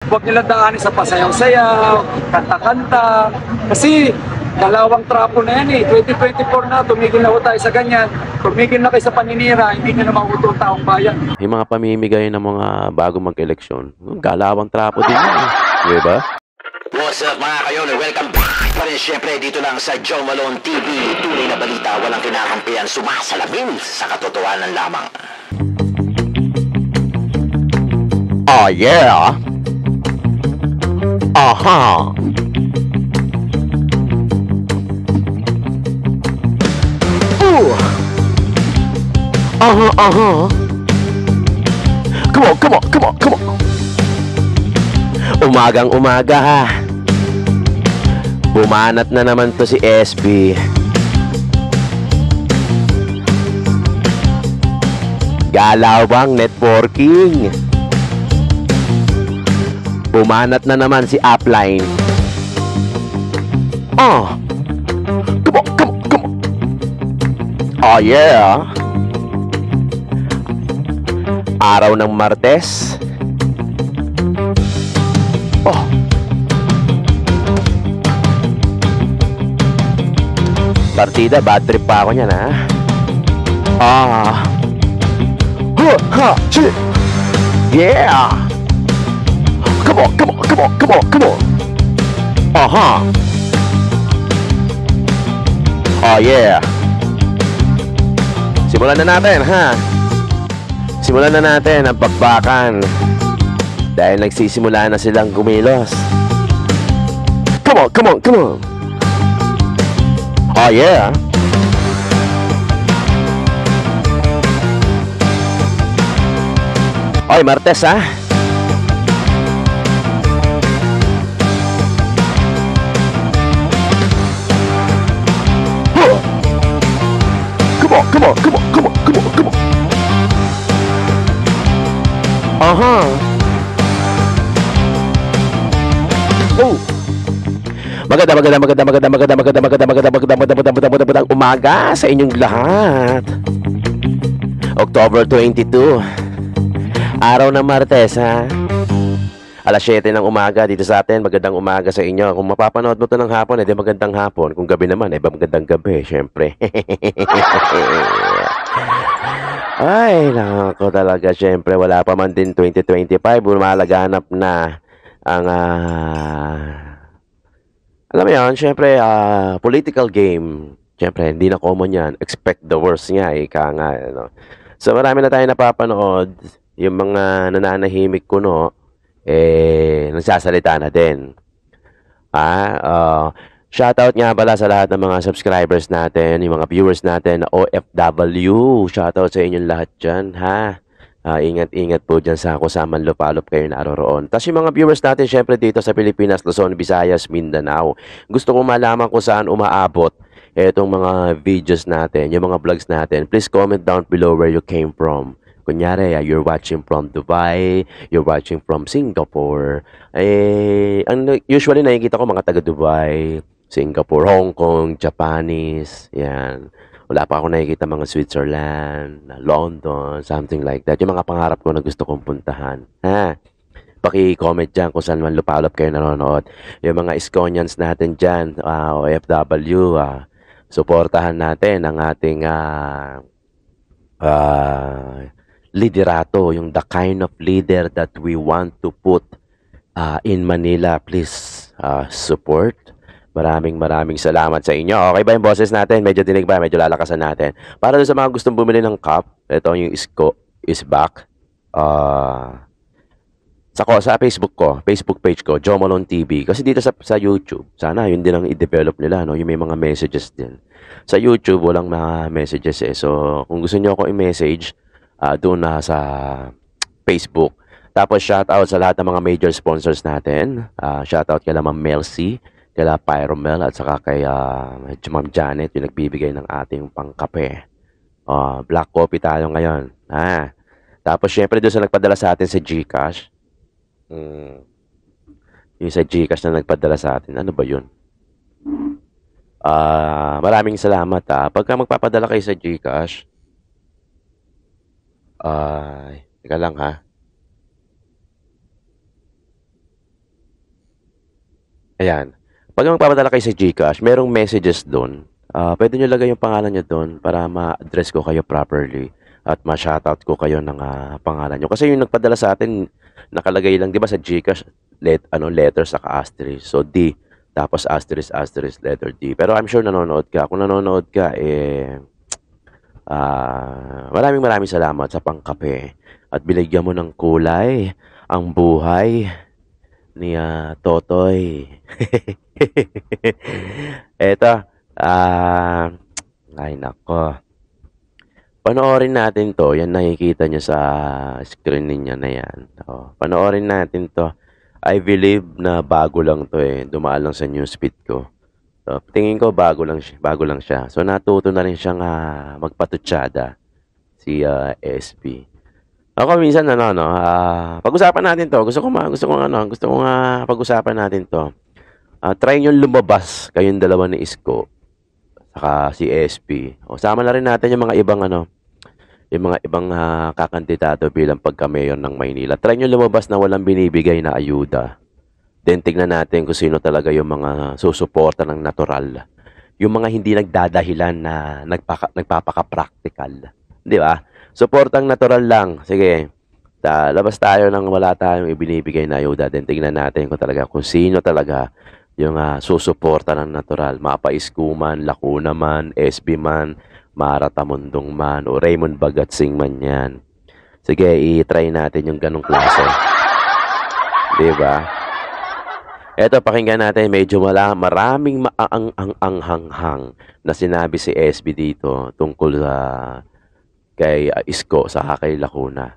Huwag nila daanin sa pasayaw-sayaw, kanta-kanta. Kasi dalawang trapo na yan eh. 2024 na, tumigil na ho tayo sa ganyan. Tumigil na kayo sa paninira, hindi nyo na mahuto ang taong bayan. Yung mga pamimigay ng mga bago mag-eleksyon, galawang trapo din yun. Di ba? What's up mga kayon? Welcome back pa rin syempre dito lang sa Joe Malone TV. Tunay na balita, walang kinakampihan, sumasalamin sa katotohanan lamang. Oh yeah! Aha! Aha, aha! Come on, come on, come on, come on! Umagang umaga ha! Bumanat na naman to si SB. Galaw bang networking? Bumanat na naman si Upline. Oh! Come on, come on, come on! Oh yeah! Araw ng Martes. Oh! Partida, bad trip pa ako niyan ha. Ah! Ha! Ha! Shit! Yeah! Come on, come on, come on, come on, come on! Aha! Oh yeah! Simulan na natin ha! Simulan na natin ang bakbakan. Dahil nagsisimula na silang kumilos. Come on, come on, come on! Oh yeah! Oy, Martes ha? Huh. Come on, come on, come on, come on, come on, come on! Aha! Oh! Magandang umaga sa inyong lahat. October 22, araw ng Martes ha. Alas 7 ng umaga dito sa atin. Magandang umaga sa inyo. Kung mapapanood mo to ng hapon, edi magandang hapon. Kung gabi naman, magandang gabi, syempre. Ay, nako talaga, syempre, wala pa man din 2025. Lumalaganap na ang alam mo yan, syempre, political game. Syempre, hindi na common yan. Expect the worst nga, ika nga. Ano. So, marami na tayo napapanood. Yung mga nananahimik kuno, nagsasalita na din. Shoutout nga pala sa lahat ng mga subscribers natin, yung mga viewers natin na OFW. Shoutout sa inyong lahat dyan, ha? Ingat-ingat po dyan sa kusaman lupalop kayo naroroon. Tapos yung mga viewers natin syempre dito sa Pilipinas, Luzon, Visayas, Mindanao. Gusto kong malaman kung saan umaabot itong mga videos natin, yung mga vlogs natin. Please comment down below where you came from. Kunyari, you're watching from Dubai, you're watching from Singapore. Usually nakikita ko mga taga Dubai, Singapore, Hong Kong, Japanese, yan. Wala pa ako nakikita mga Switzerland, London, something like that. Yung mga pangarap ko na gusto kong puntahan. Ha? Paki-comment dyan kung saan man lupalop kayo nanonood. Yung mga Iskonians natin dyan, OFW, suportahan natin ang ating liderato, yung the kind of leader that we want to put in Manila. Please support. Maraming salamat sa inyo. Okay ba yung boses natin? Medyo dinig ba? Medyo lalakasan natin. Para doon sa mga gustong bumili ng cup, ito yung Isko is back. Sa Facebook ko, Facebook page ko, Joe Malone TV. Kasi dito sa YouTube, sana yun din ang i-develop nila, no? Yung may mga messages din. Sa YouTube, walang mga messages eh. So, kung gusto nyo ako i-message, doon na sa Facebook. Tapos, shoutout sa lahat ng mga major sponsors natin. Shoutout kay Ma'am Melcy, kay Pyromel, at saka kay Ma'am Janet, yung nagbibigay ng ating pangkape. Black coffee tayo ngayon. Tapos, syempre, doon sa nagpadala sa atin sa GCash. Yung sa GCash na nagpadala sa atin. Ano ba yun? Maraming salamat Pagka magpapadala kayo sa GCash, teka lang ha. Ayan. Pag magpapadala kayo sa GCash, merong messages doon. Pwede nyo lagay yung pangalan nyo doon para ma-address ko kayo properly at ma-shoutout ko kayo ng pangalan nyo. Kasi yung nagpadala sa atin, nakalagay lang, di ba sa GCash, letter saka asterisk. So, D, tapos asterisk, letter D. Pero I'm sure nanonood ka. Kung nanonood ka, maraming salamat sa pangkape at binigyan mo ng kulay ang buhay ni Totoy. Eto, ay nako. Panoorin natin to. Yan nakikita nyo sa screen ninyo na yan. Panoorin natin to. I believe na bago lang to Dumaan lang sa newsfeed ko. So, tingin ko bago lang siya. So natuto na rin siyang magpatutsada si SB. Ako minsan pag-usapan natin to. Gusto ko pag-usapan natin to. Try nyo lumabas kayong dalawa ni Isko saka si SB. Sama na rin natin yung mga ibang kakandidato bilang pagka-mayor ng Maynila. Try nyo lumabas na walang binibigay na ayuda. Then tignan natin kung sino talaga yung mga susuporta ng natural. Yung mga hindi nagdadahilan na nagpapaka-practical. Di ba? Suportang natural lang. Sige. Labas tayo nang wala tayong ibinibigay na ayuda. Then tignan natin kung sino talaga yung susuporta ng natural. Mapa-Isko man, Lacuna man, SB man, Mara Tamundong man, o Raymond Bagatsing man yan. Sige, i-try natin yung ganong klase. Diba? Eto, pakinggan natin, medyo maraming maanghang na sinabi si SB dito tungkol sa kay Isko sa kay Lacuna.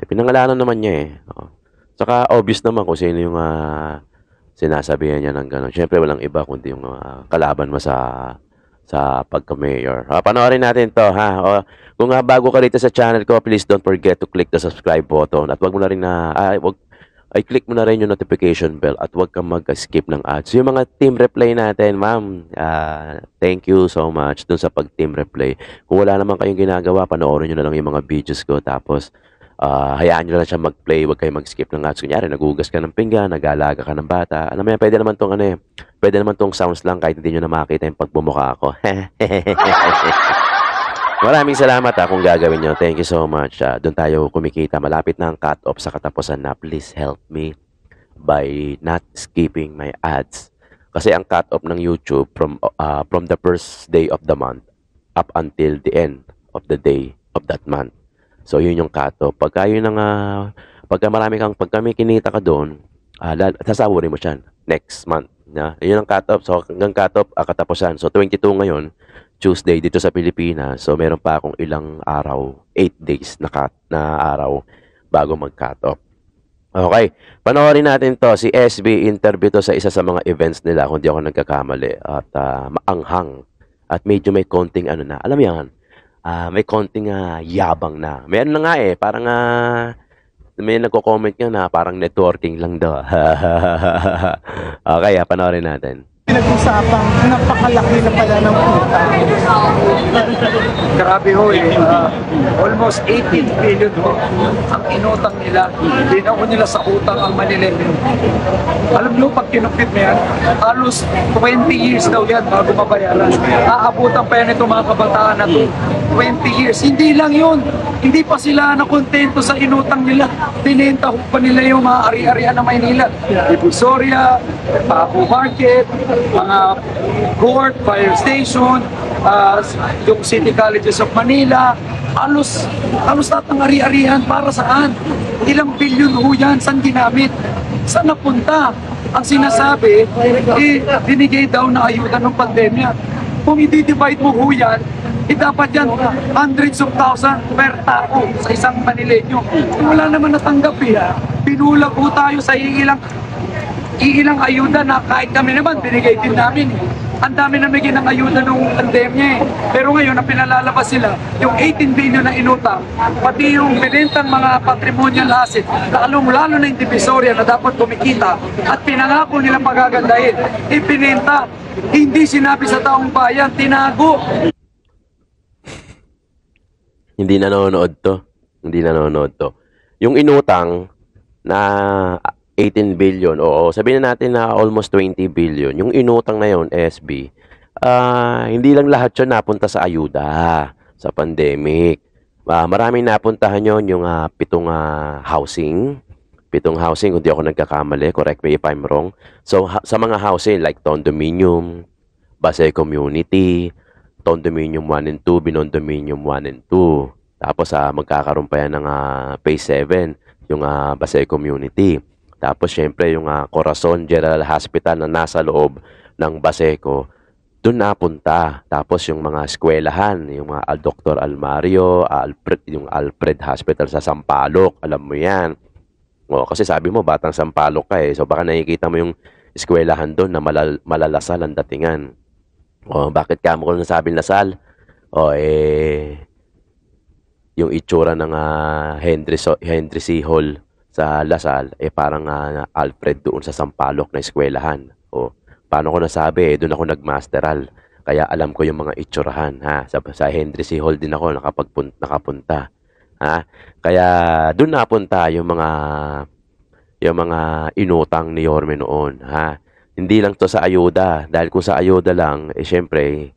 Pinangalanan naman niya Saka obvious naman kung sino yung sinasabihan niya ng gano'n. Siyempre, walang iba kundi yung kalaban mo sa pagka-mayor. Panoorin natin to, ha? Kung bago ka rito sa channel ko, please don't forget to click the subscribe button. At wag mo na rin click mo na rin yung notification bell at wag kang mag-skip ng ads. Yung mga team replay natin, ma'am, thank you so much dun sa pag-team replay. Kung wala naman kayong ginagawa, panoorin nyo na lang yung mga videos ko. Tapos, hayaan nyo lang siya mag-play, wag kayo mag-skip ng ads. Kunyari, nagugas ka ng pinggan, nag-aalaga ka ng bata. Alam mo yan, pwede naman tong sounds lang kahit hindi nyo na makita yung pagbumuka ako. Maraming salamat kung gagawin nyo. Thank you so much. Doon tayo kumikita. Malapit na ang cut-off sa katapusan na. Please help me by not skipping my ads. Kasi ang cut-off ng YouTube from the first day of the month up until the end of the day of that month. So, yun yung cut-off. Pagka may kinita ka doon, sasaburin mo siya next month. Yun ang cut-off. So, hanggang cut-off, katapusan. So, 22 ngayon, Tuesday dito sa Pilipinas. So, meron pa akong ilang araw, 8 days na araw bago mag-cut off. Okay, panoorin natin to. Si SB, interview to sa isa sa mga events nila, kung di ako nagkakamali. At maanghang. At medyo may konting alam yan, may konting yabang na. May na nga parang may nagko-comment nga na parang networking lang daw. Okay, panoorin natin. Pinag-usapang napakalaki na pala ng utang. Grabe ho almost 18 billion ho ang inutang nila. Dinaon nila sa utang ang Manila. Alam nyo, pag kinupit mo yan, halos 20 years daw yan bago mabayaran. Aabutan pa yan itong mga kabataan na to. 20 years. Hindi lang yun. Hindi pa sila nakontento sa inutang nila. Tinenta pa nila yung mga ari-arian ng Maynila. Divisoria, Paco Market, mga court, fire station, yung City Colleges of Manila, halos lahat ng ari-arian para saan? Ilang bilyon ho yan? Saan ginamit? Saan napunta? Ang sinasabi, binigay daw na ayuda ng pandemya. Kung i-divide mo ho yan, dapat yan hundreds of thousands per tao sa isang Manileño. Wala naman natanggap Pinulag ho tayo sa iilang ayuda na kahit kami naman, binigay din namin. Ang dami na bigyan ng ayuda ng pandemya Pero ngayon, na pinalalabas sila, yung 18 billion na inutang, pati yung binentang mga patrimonial asset, lalo na yung Divisoria na dapat kumikita, at pinangako nilang pagagandahin, ipinenta, hindi sinabi sa taong bayan, tinago. Hindi nanonood to. Yung inutang na 18 billion. Oo, sabihin na natin na almost 20 billion. Yung inutang na yon, SB, hindi lang lahat yun napunta sa ayuda, sa pandemic. Maraming napuntahan yon yung 7 housing. 7 housing, kung di ako nagkakamali. Correct me if I'm wrong. So, sa mga housing like Condominium, Base Community, Condominium 1 and 2, Binondominium 1 and 2. Tapos magkakaroon pa yan ng Phase 7, yung Base Community. Tapos syempre yung Corazon General Hospital na nasa loob ng Baseco, doon napunta. Tapos yung mga eskwelahan, yung mga Dr. Almario, yung Alfred Hospital sa Sampaloc, alam mo yan. O, kasi sabi mo, batang Sampaloc ka eh. So baka nakikita mo yung eskwelahan doon na malalasal ang datingan. O, bakit ka mo kung nasabing lasal? O, yung itsura ng Henry C. Hall sa Lasal, parang Alfred doon sa Sampaloc na eskwelahan. O, paano ko nasabi? Doon ako nagmasteral. Kaya alam ko yung mga itsurahan. Sa Henry C. Hall din ako nakapunta. Kaya doon napunta yung mga inutang ni Yorme noon. Hindi lang to sa ayuda. Dahil kung sa ayuda lang, syempre,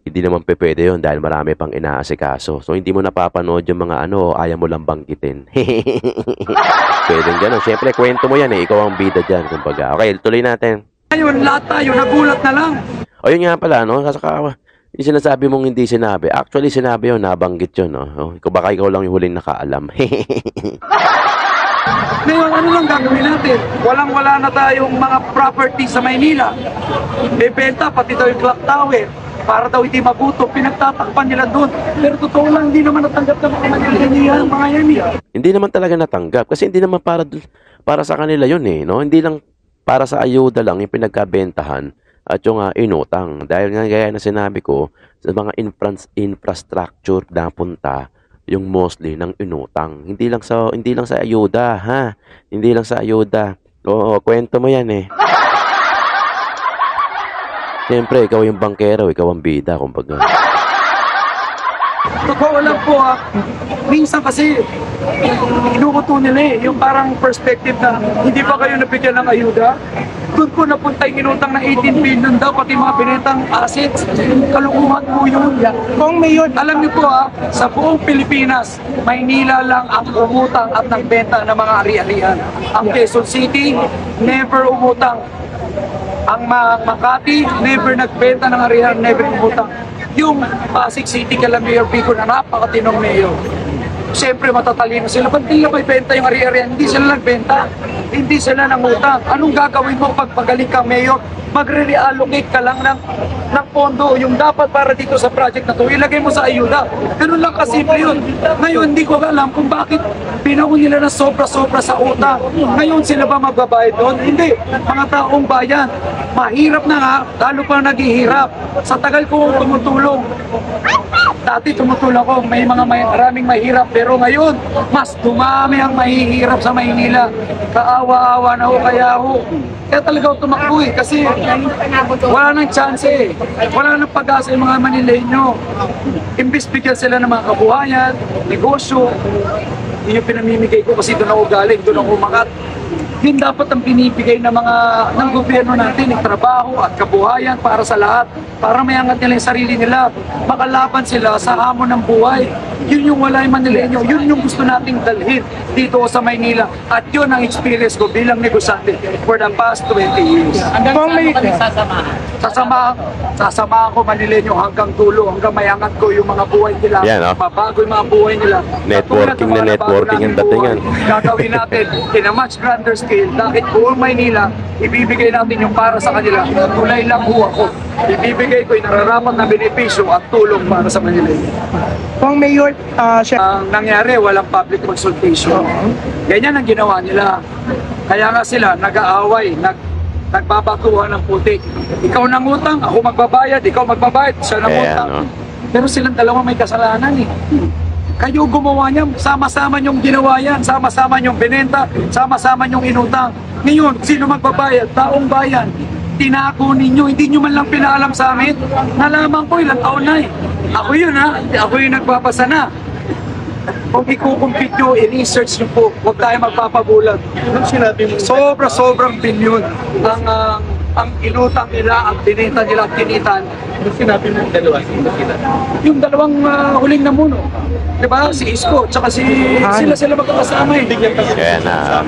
hindi naman pwede yun dahil marami pang inaasikaso. So, hindi mo napapanood yung mga ayaw mo lang banggitin. Pwede gano'n. Syempre, kwento mo yan eh. Ikaw ang bida dyan, kumbaga. Okay, tuloy natin. Ngayon, lahat tayo, nagulat na lang. O, yun nga pala, no? Saka, yung sinasabi mong hindi sinabi. Actually, sinabi yun, nabanggit yun, no? Baka ikaw lang yung huling nakaalam. Ngayon, ano lang gagawin natin? Walang-wala na tayong mga property sa Maynila. Bebenta, pati daw yung clock tower. Para daw hindi maguto, pinagtatakpan nila doon. Pero totoo lang, hindi naman natanggap ng mga Manila mga yan. Hindi naman talaga natanggap. Kasi hindi naman para sa kanila yun eh. No? Hindi lang para sa ayuda lang yung pinagkabentahan at yung inutang. Dahil nga gaya na sinabi ko, sa mga infrastructure na punta, yung mostly ng inutang. Hindi lang sa ayuda, Hindi lang sa ayuda. Oo, kwento mo yan eh. Siyempre, ikaw yung bankero, ikaw ang bida, kumbaga. Totoo lang po minsan kasi inuuto nila yung parang perspective na hindi pa kayo nabigyan ng ayuda. Doon po napunta yung inutang na 18 billion daw, pati mga binentang assets. Kalukuhan po yun. Kung Mayor, Alam niyo po sa buong Pilipinas, Maynila lang ang umutang at nagbenta ng mga ari-arian. Ang Quezon City, never umutang. Ang Makati, never nagbenta ng arihan, never umutang. Yung Pasig City kala Mayor Pico na napakatinong mayor. Siyempre matatalino sila. Ba't nila may benta yung ari-arian? Hindi sila nagbenta. Hindi sila nangutang. Anong gagawin mo pag pagaling kang mayor? Magre-reallocate ka lang ng pondo. Yung dapat para dito sa project na to, ilagay mo sa ayuda. Ganun lang kasimple yun. Ngayon, hindi ko alam kung bakit pinahon nila na sobra-sobra sa utang. Ngayon, sila ba magbabayad doon? Hindi. Mga taong bayan. Mahirap na nga, lalo pa naghihirap. Sa tagal ko tumutulong. Dati tumutulong ko, maraming mahirap. Pero ngayon, mas dumami ang mahihirap sa Maynila. Kaawa-awa na ho, kaya talaga ako tumakbo kasi wala nang chance Wala nang pag-asa yung mga Manileño. Imbis bigyan sila ng mga kabuhayan, negosyo. Yun yung pinamimigay ko kasi doon ako galing, doon ako umangat. Yun dapat ang binibigay ng gobyerno natin, ng trabaho at kabuhayan para sa lahat. Para mayangat nila yung sarili nila. Makalaban sila sa hamon ng buhay. Yun yung wala yung Manileño. Yun yung gusto nating dalhin dito sa Maynila. At yun ang experience ko bilang negosyante for the past 20 years. kung may Sasamahan ko Manileño hanggang dulo, hanggang mayangat ko yung mga buhay nila. Yan, Mabago yung mga buhay nila. Networking na networking ang datingan. Gagawin natin in a much grander scale. Dahil buong Maynila, ibibigay natin yung para sa kanila. Tulay lang ho ako. Ibibigay ko yung nararapat na benepisyo at tulong para sa Manileño. kung Mayor, siya, Ang nangyari, walang public consultation. Ganyan ang ginawa nila. Kaya nga sila nag-aaway, nagbabatuhan ng putik. Ikaw nangutang, ako magbabayad, ikaw magbabayad, siya nangutang. Pero silang dalawa may kasalanan Kayo gumawa niya, sama-sama niyong ginawa yan, sama-sama niyong binenta, sama-sama niyong inutang. Ngayon, sino magbabayad? Taong bayan. Tinako ninyo, hindi nyo man lang pinaalam sa amin. Nalaman ko ilang taon na Ako yun Ako yung nagbabasa na. Kung ikukumpit nyo, i-research nyo po, huwag tayo magpapagulat. Nung sinabi mo, Sobrang bilyon ang inutang nila, ang binenta nila, at tinitan. nung sinabi mo dalawa, sino sila? Yung dalawang huling namuno, di ba? Si Isko, tsaka sila magkakasama eh. Bigyan kasi Kaya na.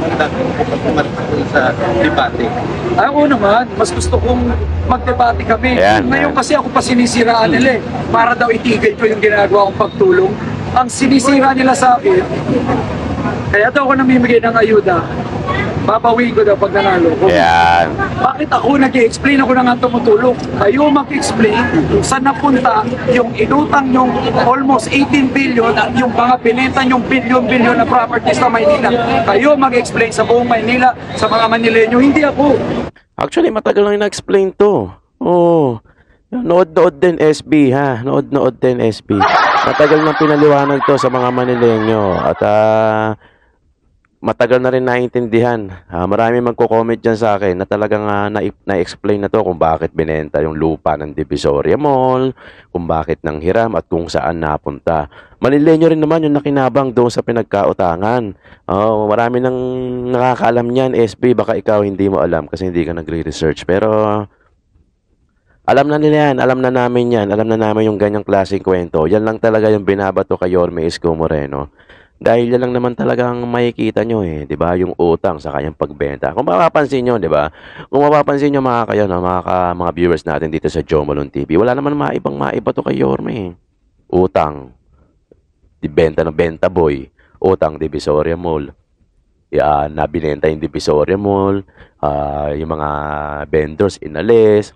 sa debate. Ako naman, mas gusto kong magdebate kami. Ayan, Ngayon ayan. kasi ako pa sinisiraan nila eh. Para daw itigil ko yung ginagawa kong pagtulong. Ang sinisira nila sa akin, kaya daw ako namimigay ng ayuda, babawiin ko daw pag nanalo ko. Ayan. Bakit ako nag-i-explain, ako na nga tumutulong? Kayo mag-explain kung saan napunta yung inutang yung almost 18 billion at yung mga binenta yung billion-billion na properties sa Maynila. Kayo mag-explain sa buong Maynila, sa mga Manileño, hindi ako. Actually, matagal lang na-explain to. Oo. Nood-nood din SB, ha? Nood-nood din SB. Matagal nang pinaliwanag to sa mga Manileño. At matagal na rin naiintindihan. Marami magko-comment dyan sa akin na talagang na-explain na to kung bakit binenta yung lupa ng Divisoria Mall, kung bakit nang hiram at kung saan napunta. Manileño rin naman yung nakinabang doon sa pinagkautangan. Marami nang nakakaalam niyan, SB. Baka ikaw hindi mo alam kasi hindi ka nagre-research. Pero alam na nila yan, alam na namin yan, alam na namin yung ganyang klaseng kwento. Yan lang talaga yung binabato kay Yorme Isko Moreno. Dahil yan lang naman talagang makikita nyo eh, di ba? Yung utang sa kanyang pagbenta. Kung mapapansin nyo, di ba? Kung mapapansin nyo mga kayo, no? Mga viewers natin dito sa Joe Malone TV, wala naman maiba to kay Yorme eh. Utang, di benta ng Benta Boy, utang Divisoria Mall. Nabinenta yung Divisoria Mall, yung mga vendors inalis.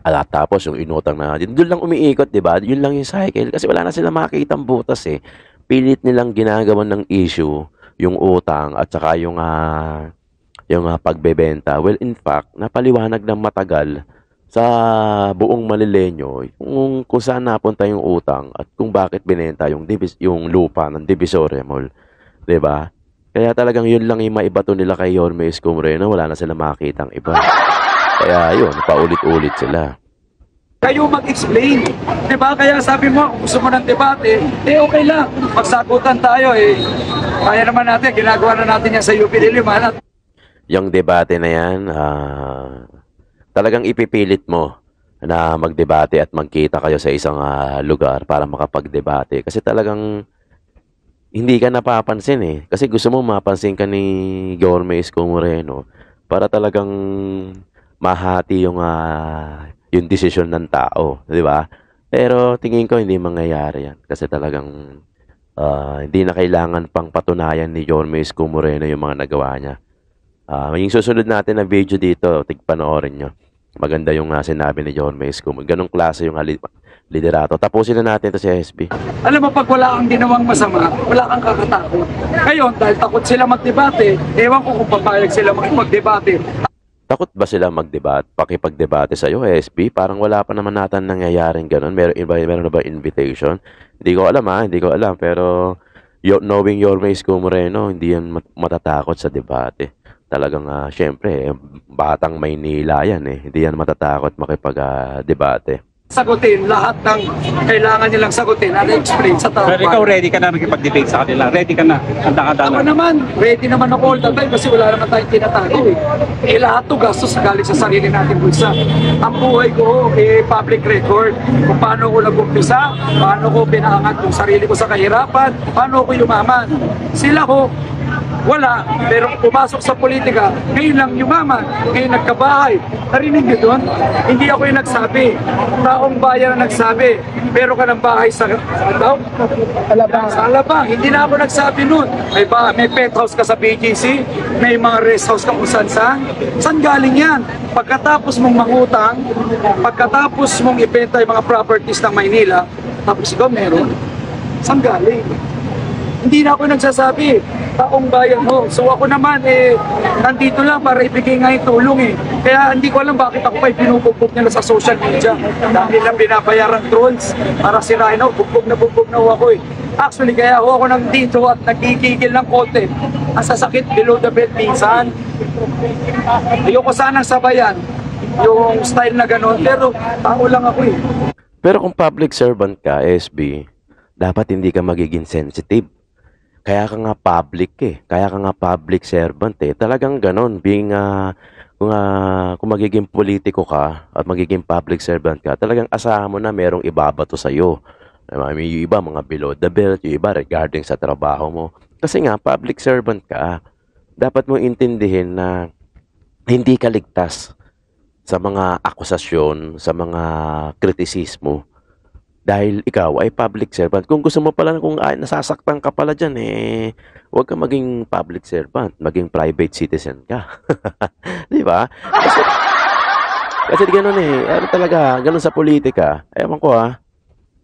Tapos yung inutang na doon lang umiikot, 'di ba? Yun lang yung cycle kasi wala na silang makikitang butas eh. Pilit nilang ginagawan ng issue yung utang at saka yung pagbebenta. Well, in fact, napaliwanag ng matagal sa buong Manileño kung saan napunta yung utang at kung bakit binenta yung lupa ng Divisoria Mall, 'di ba? Kaya talagang yun lang yung maibato nila kay Yorme Isko Moreno, wala na silang makitang iba. Kaya yun, paulit-ulit sila. Kayo mag-explain. Diba? Kaya sabi mo, kung gusto mo ng debate, okay lang. Magsagutan tayo eh. Kaya naman natin, ginagawa na natin yan sa UP Diliman. Yung debate na yan, talagang ipipilit mo na magdebate at magkita kayo sa isang lugar para makapagdebate. Kasi talagang hindi ka napapansin eh. Kasi gusto mo mapansin ka ni Yorme Isko Moreno para talagang mahati yung desisyon ng tao, di ba? Pero tingin ko hindi mangyayari yan kasi talagang hindi na kailangan pang patunayan ni Yorme Isko Moreno yung mga nagawa niya. Yung susunod natin na video dito, tigpanoorin nyo. Maganda yung sinabi ni Yorme Isko. Ganong klase yung liderato. Tapusin na natin to si SB. Alam mo, pag wala kang ginawang masama, wala kang kakatakot. Ngayon, dahil takot sila magdebate, ewan ko kung papayag sila magdebate. Takot ba sila pakipagdebate sa'yo, SB? Parang wala pa naman natin nangyayaring ganun. Meron na ba invitation? Hindi ko alam. Pero knowing Yorme Isko Moreno, hindi yan matatakot sa debate. Talagang, syempre, batang Maynila yan eh. Hindi yan matatakot makipag-debate. Sagutin lahat ng kailangan nilang sagutin at explain sa tao. Pero ikaw ready ka na makipag-debate sa kanila? Ready ka na? Handa Ako naman, ready naman ako all the time kasi wala naman tayong tinatago eh. Lahat to gastos galing sa sarili natin bulsa. Ang buhay ko public record. Kung paano ko nag-umpisa, paano ko pinaangat yung sarili ko sa kahirapan, paano ko yumaman. Sila ko, wala, pero pumasok sa politika, ngayon lang yumaman, ngayon nagkabahay. Narinig nyo doon? Hindi ako yung nagsabi. Taong bayan ang nagsabi. Pero ka ng bahay sa Alabang. Sa Alabang. Hindi na ako nagsabi noon. May penthouse ka sa BGC, may mga rest house ka kung saan. Saan galing yan? Pagkatapos mong mangutang, pagkatapos mong ibenta yung mga properties ng Maynila, tapos ikaw meron, saan galing? Hindi na ako nagsasabi, taong bayan mo. So ako naman, nandito lang para ibigay nga yung tulong eh. Kaya hindi ko alam bakit ako pa pinubugbog nila sa social media. Dahil lang binabayarang trolls para sirain ako, bugbog na ako eh. Actually, kaya ako nandito at nagkikigil ng konti. Ang sasakit below the belt minsan. Ayoko sanang sabayan yung style na gano'n, pero tao lang ako eh. Pero kung public servant ka, SB, dapat hindi ka magiging sensitive. kaya ka nga public eh. Kaya ka nga public servant eh. Talagang ganon. Being, kung magiging politiko ka at magiging public servant ka, talagang asahan mo na merong ibabato sa'yo. Yung iba, mga below the belt. Yung iba, regarding sa trabaho mo. Kasi nga, public servant ka, dapat mo intindihin na hindi ka ligtas sa mga akusasyon, sa mga kritisismo. Dahil ikaw ay public servant. Kung gusto mo pala, kung nasasaktan ka pala dyan, huwag ka maging public servant. Maging private citizen ka. Di ba? Kasi gano'n ano talaga, gano'n sa politika. Ewan ko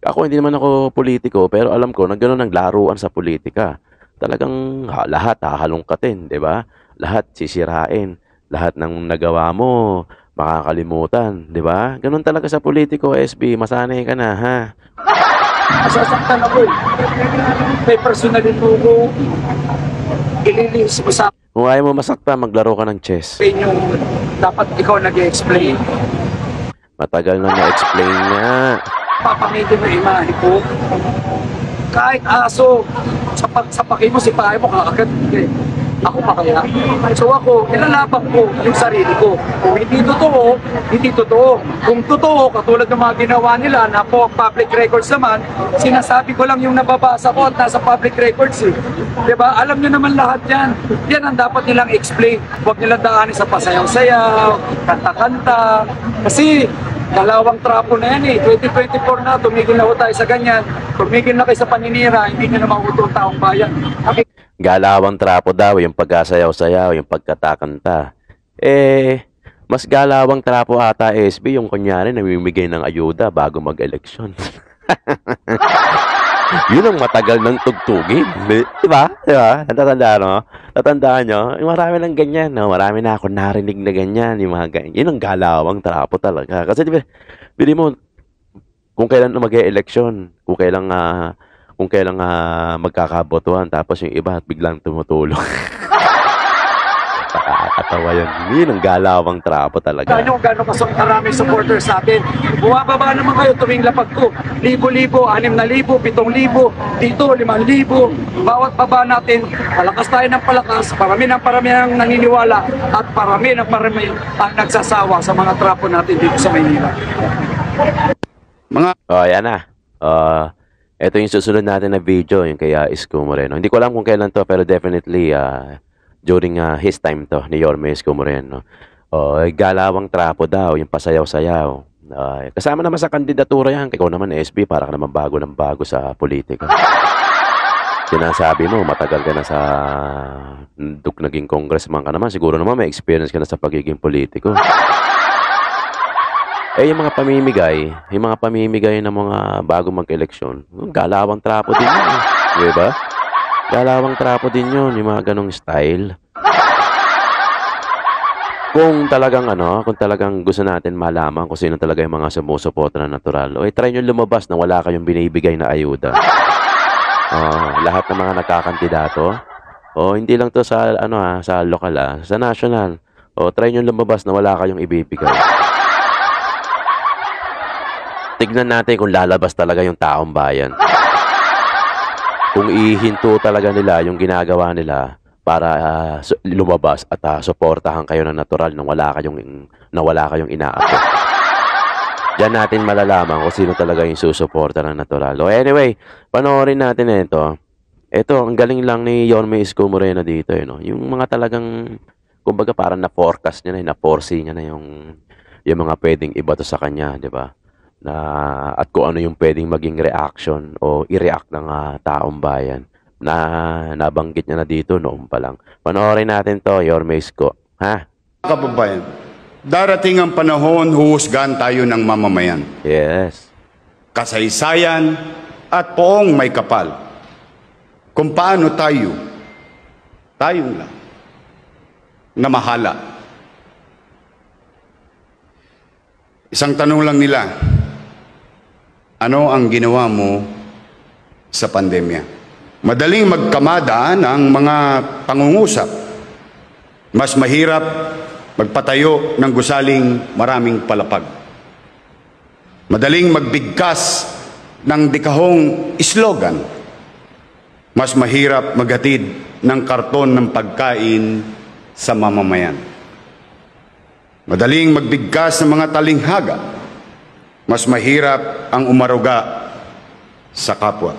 ako hindi naman ako politiko, pero alam ko na gano'n ang laruan sa politika. Talagang lahat hahalongkatin, di ba? Lahat sisirain. Lahat ng nagawa mo, makakalimutan, di ba? Ganun talaga sa politiko, SB. Masanay ka na, ha? Masasaktan ako eh. May personalin mo ko, ililihis mo sa Kung ayaw mo masakta, maglaro ka ng chess. akin yung dapat ikaw nag-explain. Matagal na na-explain nga. Papamitin mo yung imahe ko. Kahit aso, sa paki mo, sipahin mo, kakagat. Ako pa kaya? So ako, ilalaban ko yung sarili ko. Kung hindi totoo, hindi totoo. Kung totoo, katulad ng mga ginawa nila na po public records naman, sinasabi ko lang yung nababasa ko at nasa public records eh. Diba? Alam nyo naman lahat yan. Yan ang dapat nilang explain. Huwag nilang daanin sa pasayaw-sayaw, kanta-kanta. Kasi dalawang trapo na yan eh. 2024 na, tumigil na ho tayo sa ganyan. Tumigil na kayo sa paninira, hindi nyo na mahuto ang taong bayan. Galawang trapo daw, yung pagkasayaw-sayaw, yung pagkatakanta. Mas galawang trapo ata, SB, yung kunyari namimigay ng ayuda bago mag-eleksyon. Yun ang matagal ng tugtugin. Diba? Diba? Natatandaan, no? Tatandaan nyo? Marami lang ganyan, no? Marami na ako narinig na ganyan, yung mga ganyan. Yun ang galawang trapo talaga. Kasi, bili mo, kung kailan mag-eleksyon, kung kailan magkakabotohan, tapos yung iba biglang tumutulong. Nakakatawa yun. Yun ang galawang trapo talaga. Gano'ng karaming supporters sa atin. Bumababa naman kayo tuwing lapag ko. Libo-libo, 6,000, 7,000, dito 5,000. Bawat baba natin, palakas tayo ng palakas, parami ang naniniwala at parami ang nagsasawa sa mga trapo natin dito sa Maynila. Yan na. Ito yung susunod natin na video, yung kay Isko Moreno. Hindi ko alam kung kailan to, pero definitely during his time to, ni Yorme Isko Moreno. Galawang trapo daw, yung pasayaw-sayaw. Kasama naman sa kandidatura yan. Ikaw naman, SB, para ka naman bago ng bago sa politika. Sinasabi mo, matagal ka na sa naging congressman ka naman. Siguro naman may experience ka na sa pagiging politiko. Yung mga pamimigay ng mga bago mag-eleksyon, galawang trapo din yun. Diba? Galawang trapo din yun, yung mga ganong style. Kung talagang gusto natin malaman kung sino talaga yung mga sumusuporta na natural, try nyo lumabas na wala kayong binibigay na ayuda. Lahat ng mga nagkakandidato, hindi lang to sa, sa lokal, sa national. Try nyo lumabas na wala kayong ibibigay. Tignan natin kung lalabas talaga yung taong bayan. Kung ihinto talaga nila yung ginagawa nila para lumabas at suportahan kayo ng natural nang wala kayong inaabot. Diyan natin malalaman kung sino talaga yung susuporta ng natural. Anyway, panoorin natin ito. Ito, ang galing lang ni Yorme Isko Moreno dito. Yung mga talagang, kumbaga parang na-forecast niya na, na-foresee niya na yung mga pwedeng ibato sa kanya, di ba? At kung ano yung pwedeng maging reaction o i-react ng taong bayan na nabanggit niya na dito noon pa lang. Panoorin natin to, Yorme Isko. Ha? Kababayan, darating ang panahon, huhusgahan tayo ng mamamayan. Yes. Kasaysayan at poong may kapal. Kung paano tayong lang, na mahala. Isang tanong lang nila, ano ang ginawa mo sa pandemya? Madaling magkamadaan ang mga pangungusap. Mas mahirap magpatayo ng gusaling maraming palapag. Madaling magbigkas ng dekahong slogan. mas mahirap maghatid ng karton ng pagkain sa mamamayan. Madaling magbigkas ng mga talinghaga, mas mahirap ang umaruga sa kapwa.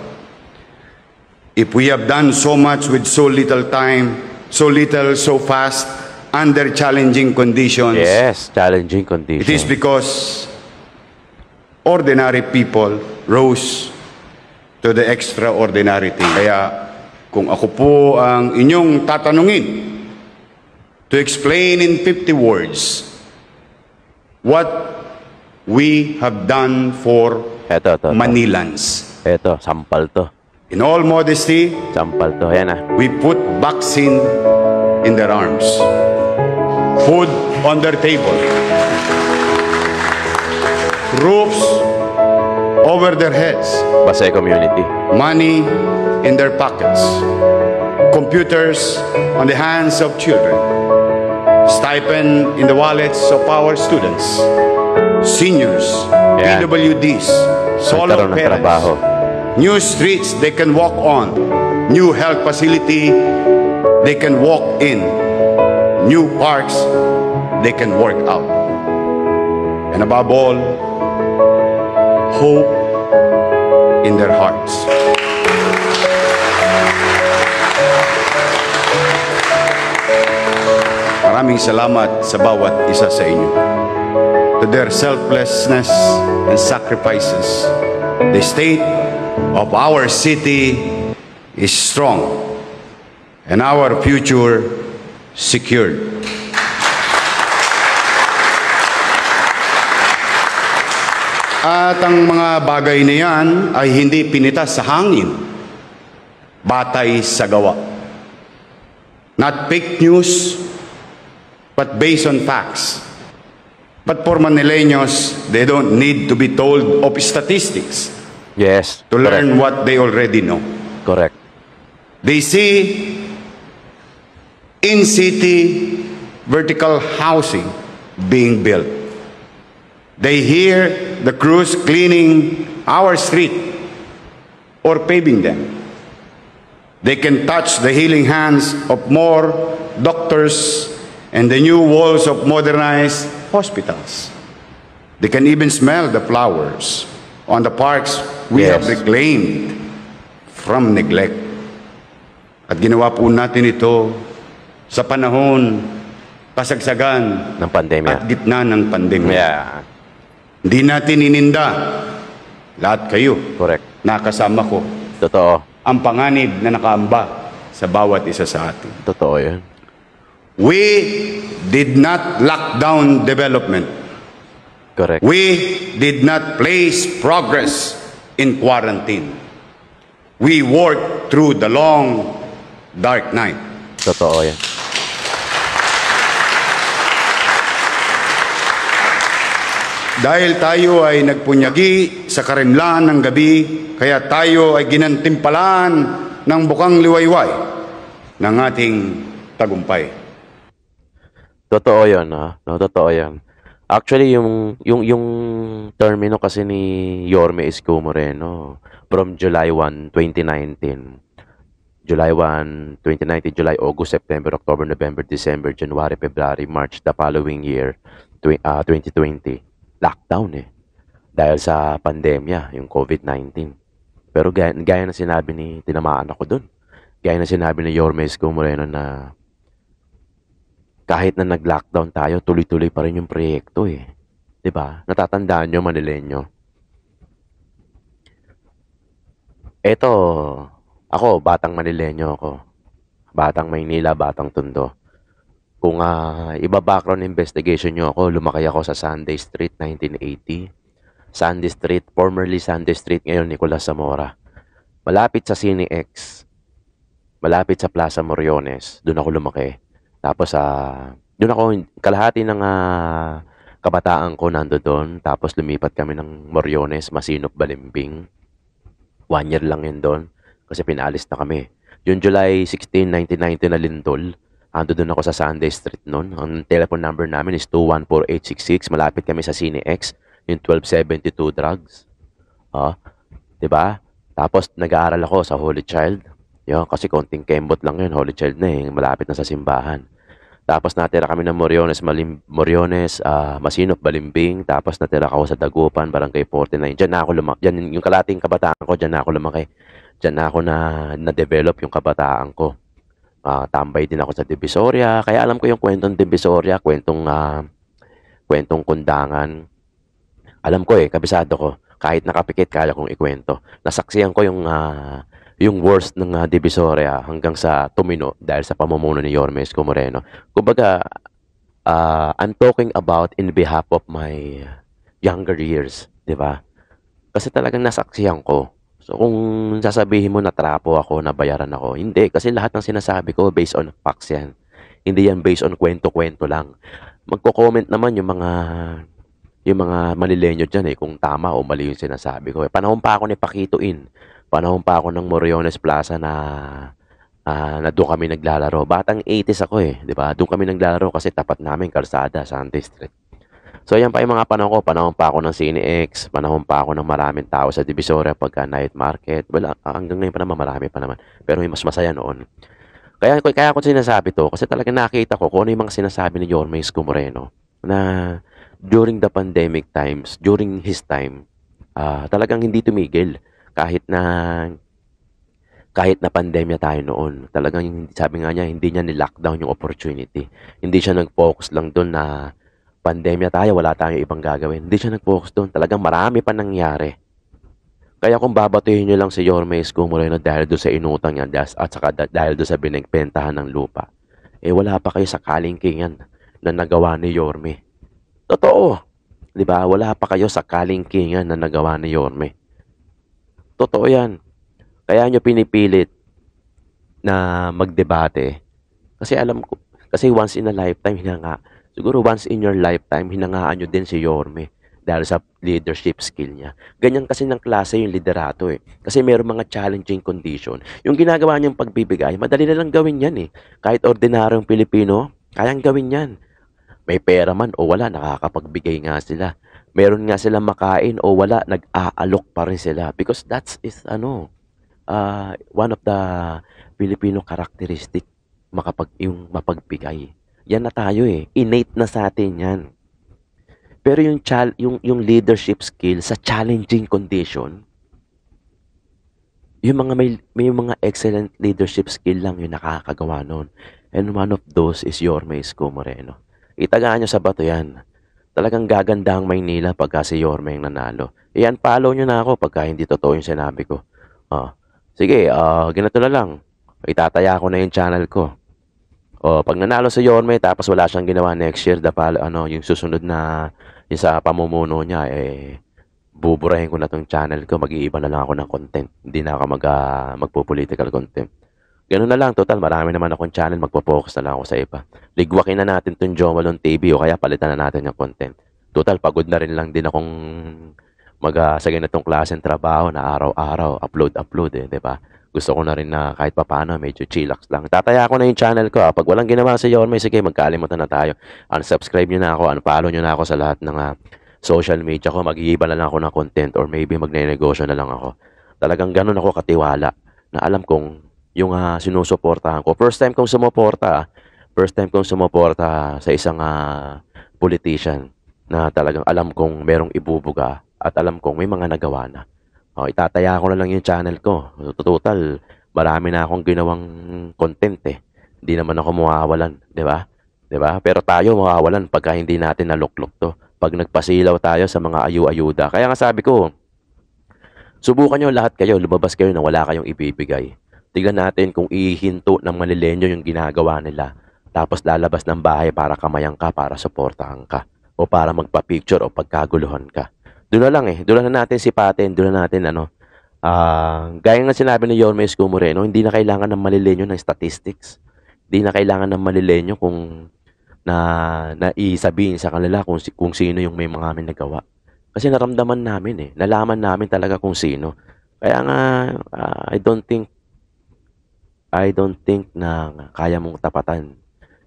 If we have done so much with so little time, so little, so fast, under challenging conditions, Yes, challenging it is condition. because ordinary people rose to the extraordinary thing. Kaya kung ako po ang inyong tatanungin to explain in 50 words what we have done for Ito. Manilans. Ito, sampal to. In all modesty, Sampal to. Ayan ah. we put vaccine in their arms, food on their table, roofs over their heads, Basay community. money in their pockets, computers on the hands of children, stipend in the wallets of our students, seniors, Yan. PWDs, solo Nagkaroon ng trabaho. parents, new streets they can walk on, new health facility they can walk in, new parks they can work out. And above all, hope in their hearts. Maraming salamat sa bawat isa sa inyo. To their selflessness and sacrifices, the state of our city is strong and our future secured. At ang mga bagay na yan ay hindi pinitas sa hangin, batay sa gawa. Not fake news, but based on facts. But for Manileños, they don't need to be told of statistics Yes. to learn what they already know. Correct. They see in-city vertical housing being built. They hear the crews cleaning our street or paving them. They can touch the healing hands of more doctors and the new walls of modernized hospitals. They can even smell the flowers on the parks we have Yes. reclaimed from neglect. At ginawa po natin ito sa panahon, kasagsagan, Ng pandemya. at gitna ng pandemya. Yeah. Hindi natin ininda, lahat kayo, Correct. nakasama ko, Totoo. ang panganib na nakaamba sa bawat isa sa atin. Totoo yun. We did not lock down development. Correct. We did not place progress in quarantine. We worked through the long, dark night. Totoo yan. Dahil tayo ay nagpunyagi sa karimlan ng gabi, kaya tayo ay ginantimpalaan ng bukang liwayway ng ating tagumpay. Totoo yun, ha? No, totoo yan. Actually, yung termino kasi ni Yorme Isko Moreno from July 1, 2019. July 1, 2019, July, August, September, October, November, December, January, February, March, the following year, 2020. Lockdown eh. Dahil sa pandemya, yung COVID-19. Pero gaya na sinabi ni, tinamaan ako dun. Gaya na sinabi ni Yorme Isko Moreno na kahit na nag-lockdown tayo, tuloy-tuloy pa rin yung proyekto eh. 'Di ba? Natatandaan nyo, Manileño. Eto, ako, batang Manileño ako. Batang Maynila, batang Tondo. Kung iba-background investigation nyo ako, lumaki ako sa Sunday Street, 1980. Sunday Street, formerly Sunday Street, ngayon Nicolas Zamora. Malapit sa Cine X. Malapit sa Plaza Moriones. Doon ako lumaki. Tapos, doon ako, kalahati ng kabataan ko nando doon. Tapos, lumipat kami ng Moriones, Masinop, Balimbing. 1 year lang yun doon. Kasi pinaalis na kami. Yung July 16, 1990 na lindol, ando doon ako sa Sunday Street noon. Ang telephone number namin is 214-866. Malapit kami sa Cine X, yung 1272 drugs. 'Di ba? Tapos nag-aaral ako sa Holy Child. Yun, kasi konting kembot lang yun, Holy Child na eh, malapit na sa simbahan. Tapos natira kami ng Moriones, Masinop, Balimbing. Tapos natira ako sa Dagupan, Barangay 49. Diyan na ako lumaki. Diyan, yung kalating kabataan ko, diyan na ako lumaki. Diyan na ako na-develop yung kabataan ko. Tambay din ako sa Divisoria. Kaya alam ko yung kwentong Divisoria, kwentong kundangan. Alam ko eh, kabisado ko. Kahit nakapikit, kaya kong ikwento. Nasaksiyan ko yung worst ng Divisoria hanggang sa tumino dahil sa pamumuno ni Yorme Isko Moreno. Kumbaga, I'm talking about in behalf of my younger years, di ba? Kasi talagang nasaksiyan ko. So kung sasabihin mo na trapo ako, nabayaran ako, hindi. Kasi lahat ng sinasabi ko based on facts yan. Hindi yan based on kwento-kwento lang. Magko-comment naman yung mga manilenyo dyan eh, kung tama o mali yung sinasabi ko. Panahon pa ako ni Paquito In. Panahon pa ako ng Moriones Plaza na doon kami naglalaro. Batang 80s ako eh, di ba? Doon kami naglalaro kasi tapat namin kalsada, Sunday Street. So yan pa yung mga panahon ko. Panahon pa ako ng CineX. Panahon pa ako ng maraming tao sa Divisoria pagka night market. Wala, hanggang ngayon pa naman, marami pa naman. Pero mas masaya noon. Kaya ako sinasabi to kasi talaga nakita ko kung ano yung mga sinasabi ni Yorme Isko Moreno na during the pandemic times, during his time, talagang hindi tumigil kahit na pandemya tayo noon. Talagang sabi nga niya, hindi niya ni-lockdown yung opportunity. Hindi siya nag-focus lang doon na pandemya tayo, wala tayong ibang gagawin. Hindi siya nag-focus doon. Talagang marami pa nangyari. Kaya kung babatuhin nyo lang si Yorme Isko Moreno dahil doon sa inutang niya at saka dahil doon sa binigpentahan ng lupa, wala pa kayo sa kalingkingan na nagawa ni Yorme. Totoo. Di ba? Wala pa kayo sa kalingkingan na nagawa ni Yorme. Totoo yan. Kaya nyo pinipilit na magdebate. Kasi alam ko, kasi once in a lifetime, siguro once in your lifetime, hinangaan nyo din si Yorme dahil sa leadership skill niya. Ganyan kasi ng klase yung liderato eh. Kasi mayroong mga challenging condition. Yung ginagawa niyang pagbibigay, madali na lang gawin yan eh. Kahit ordinaryong Pilipino, kayang gawin yan. May pera man o wala, nakakapagbigay nga sila. Meron nga silang makain o wala, nag-aalok pa rin sila. Because one of the Filipino characteristic, yung mapagbigay. Yan na tayo eh. Innate na sa atin yan. Pero yung leadership skill sa challenging condition, yung mga may mga excellent leadership skill lang yung nakakagawa nun. And one of those is Yorme Isko Moreno. Itagaan nyo sa bato yan. Talagang gaganda ang Maynila pagka si Yorme yung nanalo. Yan, follow nyo na ako pagka hindi totoo yung sinabi ko. Sige, ganito na lang. Itataya ko na yung channel ko. Pag nanalo si Yorme tapos wala siyang ginawa next year, yung susunod na yung sa pamumuno niya, buburahin ko na tong channel ko, mag-iiba na lang ako ng content. Hindi na ako magpo-political content. Ganun na lang, total, marami naman akong channel, magpo-focus na lang ako sa iba. Ligwakin na natin tong Jomalon TV o kaya palitan na natin yung content. Total, pagod na rin lang din akong sa ganitong klaseng trabaho na araw-araw, upload, di ba? Gusto ko na rin na kahit papaano, medyo chillax lang. Tataya ko na yung channel ko. Pag walang ginawa si Yorme, sige, magkalimutan na tayo. Unsubscribe nyo na ako, unfollow nyo na ako sa lahat ng social media ko. Mag-iiba na lang ako ng content or maybe magne-negosyo na lang ako. Talagang ganun ako katiwala na alam kong yung sinusuportahan ko. First time kong sumuporta sa isang politician na talagang alam kong merong ibubuga at alam kong may mga nagawa na. Itataya ko na lang yung channel ko. Total, marami na akong ginawang content eh. Hindi naman ako mawawalan, di ba? Di ba? Pero tayo mawawalan pagka hindi natin naluklok to. Pag nagpasilaw tayo sa mga ayu-ayuda. Kaya nga sabi ko, subukan nyo lahat kayo, lumabas kayo na wala kayong ibibigay. Tignan natin kung ihinto ng manilenyo yung ginagawa nila. Tapos lalabas ng bahay para kamayang ka, para suportahan ka. O para magpa-picture o pagkaguluhan ka. Doon na lang eh. Doon na natin sipatin. Doon na natin gaya nga sinabi ni Yorme Isko Moreno, hindi na kailangan ng malilenyo ng statistics. Hindi na kailangan ng malilenyo kung na isabihin sa kanila kung sino yung may mga amin nagawa. Kasi naramdaman namin eh. Nalaman namin talaga kung sino. Kaya nga, I don't think na kaya mong tapatan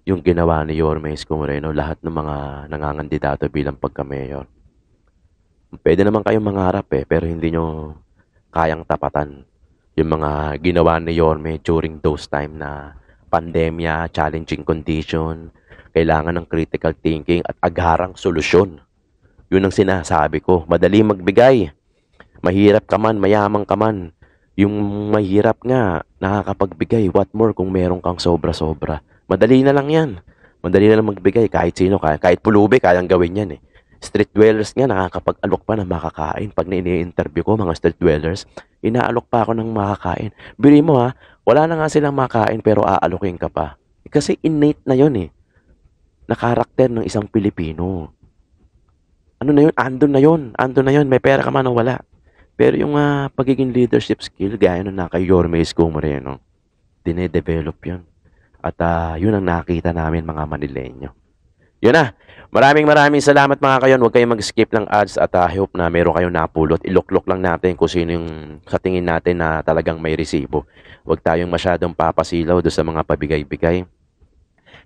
yung ginawa ni Yorme Isko Moreno lahat ng mga nangangandidato bilang pagka-mayor. Pwede naman kayong mangarap eh, pero hindi nyo kayang tapatan yung mga ginawa ni Yorme during those time na pandemya, challenging condition, kailangan ng critical thinking at agarang solusyon. Yun ang sinasabi ko. Madali magbigay. Mahirap ka man, mayamang ka man. Yung mahirap nga, nakakapagbigay. What more kung meron kang sobra-sobra. Madali na lang yan. Madali na lang magbigay. Kahit sino, kahit pulubi, kayang gawin yan eh. Street dwellers nga, nakakapag-alok pa ng makakain. Pag ini-interview ko, mga street dwellers, inaalok pa ako ng makakain. Biri mo ha, wala na nga silang makakain pero aalokin ka pa. Kasi innate na yun eh. Na karakter ng isang Pilipino. Ano na yun? Andun na yun. Andun na yun. May pera ka man o wala. Pero yung pagiging leadership skill, gaya nung kay Yorme Isko Moreno, dinedevelop yun. At yun ang nakita namin mga Manileño. Yun na. Maraming salamat mga kayon. Huwag kayong mag-skip ng ads at I hope na meron kayong napulot. Iluklok lang natin kung sino yung sa tingin natin na talagang may resibo. Huwag tayong masyadong papasilaw doon sa mga pabigay-bigay.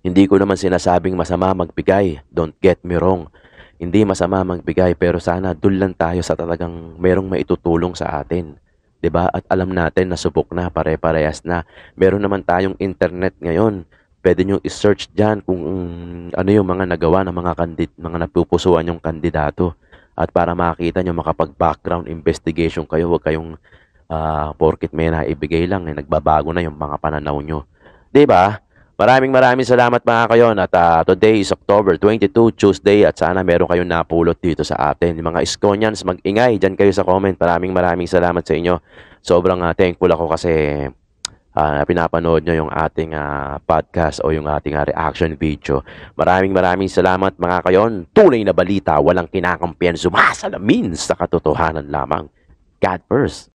Hindi ko naman sinasabing masama magbigay. Don't get me wrong. Hindi masama magbigay pero sana dun lang tayo sa talagang merong maitutulong sa atin. 'Di ba? At alam natin na subok na, pare-parehas na. Meron naman tayong internet ngayon. Pwede nyo i-search diyan kung ano yung mga nagawa ng mga napupusuan yung kandidato. At para makita nyo, makapag-background investigation kayo, huwag kayong porkit may naibigay lang, nagbabago na yung mga pananaw nyo. 'Di ba? Maraming salamat mga kayon at today is October 22, Tuesday at sana meron kayong napulot dito sa atin. Yung mga Iskonians, mag-ingay dyan kayo sa comment. Maraming salamat sa inyo. Sobrang thankful ako kasi pinapanood nyo yung ating podcast o yung ating reaction video. Maraming salamat mga kayon. Tunay na balita, walang kinakampiyan, sumasalamin sa katotohanan lamang. God first.